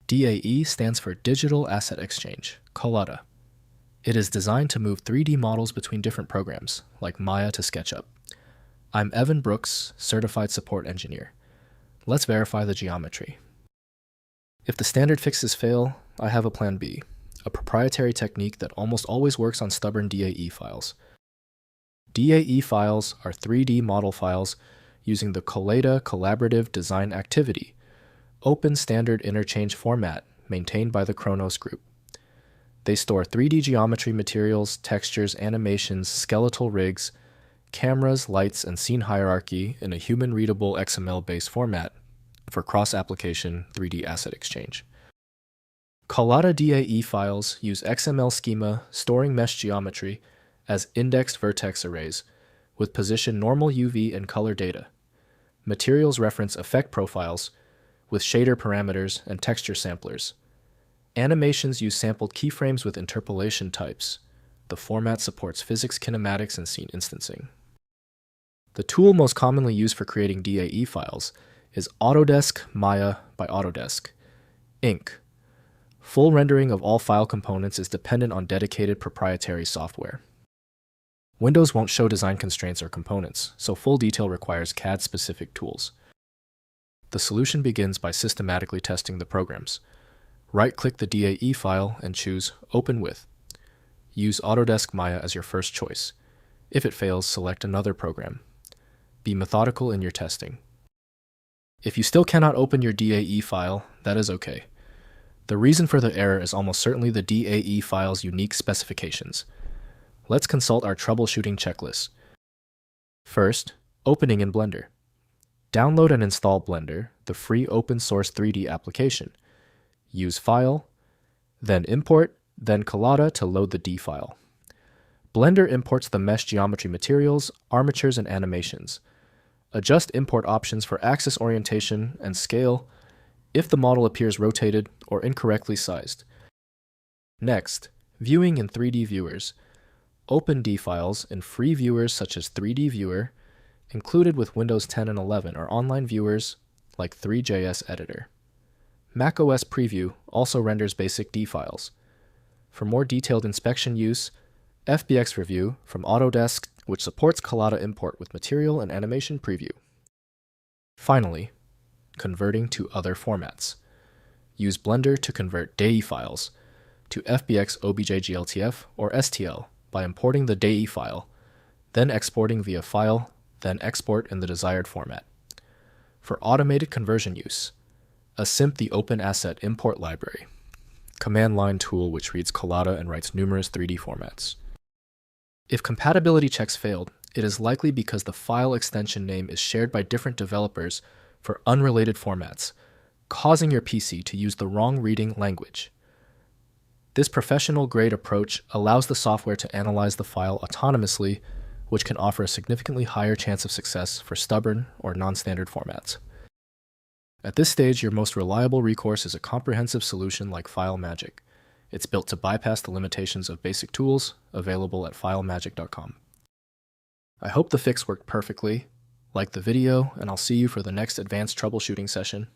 DAE stands for Digital Asset Exchange, COLLADA. It is designed to move 3D models between different programs, like Maya to SketchUp. I'm Evan Brooks, Certified Support Engineer. Let's verify the geometry. If the standard fixes fail, I have a plan B, a proprietary technique that almost always works on stubborn DAE files. DAE files are 3D model files using the COLLADA Collaborative Design Activity, open standard interchange format maintained by the Khronos Group. They store 3D geometry materials, textures, animations, skeletal rigs, cameras, lights, and scene hierarchy in a human-readable XML-based format for cross-application 3D asset exchange. COLLADA DAE files use XML schema storing mesh geometry as indexed vertex arrays with position normal UV and color data. Materials reference effect profiles with shader parameters and texture samplers. Animations use sampled keyframes with interpolation types. The format supports physics, kinematics, and scene instancing. The tool most commonly used for creating DAE files is Autodesk Maya by Autodesk, Inc. Full rendering of all file components is dependent on dedicated proprietary software. Windows won't show design constraints or components, so full detail requires CAD-specific tools. The solution begins by systematically testing the programs. Right-click the DAE file and choose Open With. Use Autodesk Maya as your first choice. If it fails, select another program. Be methodical in your testing. If you still cannot open your DAE file, that is okay. The reason for the error is almost certainly the DAE file's unique specifications. Let's consult our troubleshooting checklist. First, opening in Blender. Download and install Blender, the free open-source 3D application. Use File, then Import, then COLLADA to load the D file. Blender imports the mesh geometry materials, armatures, and animations. Adjust import options for axis orientation and scale if the model appears rotated or incorrectly sized. Next, viewing in 3D viewers. Open D files in free viewers such as 3D Viewer, included with Windows 10 and 11 are online viewers like 3JS Editor. macOS Preview also renders basic D files. For more detailed inspection use, FBX Review from Autodesk, which supports COLLADA import with material and animation preview. Finally, converting to other formats. Use Blender to convert DAE files to FBX OBJ-GLTF or STL by importing the DAE file, then exporting via File, then export in the desired format. For automated conversion use, ASIMP the Open Asset Import Library, command line tool which reads COLLADA and writes numerous 3D formats. If compatibility checks failed, it is likely because the file extension name is shared by different developers for unrelated formats, causing your PC to use the wrong reading language. This professional-grade approach allows the software to analyze the file autonomously, which can offer a significantly higher chance of success for stubborn or non-standard formats. At this stage, your most reliable recourse is a comprehensive solution like FileMagick. It's built to bypass the limitations of basic tools available at filemagick.com. I hope the fix worked perfectly. Like the video, and I'll see you for the next advanced troubleshooting session.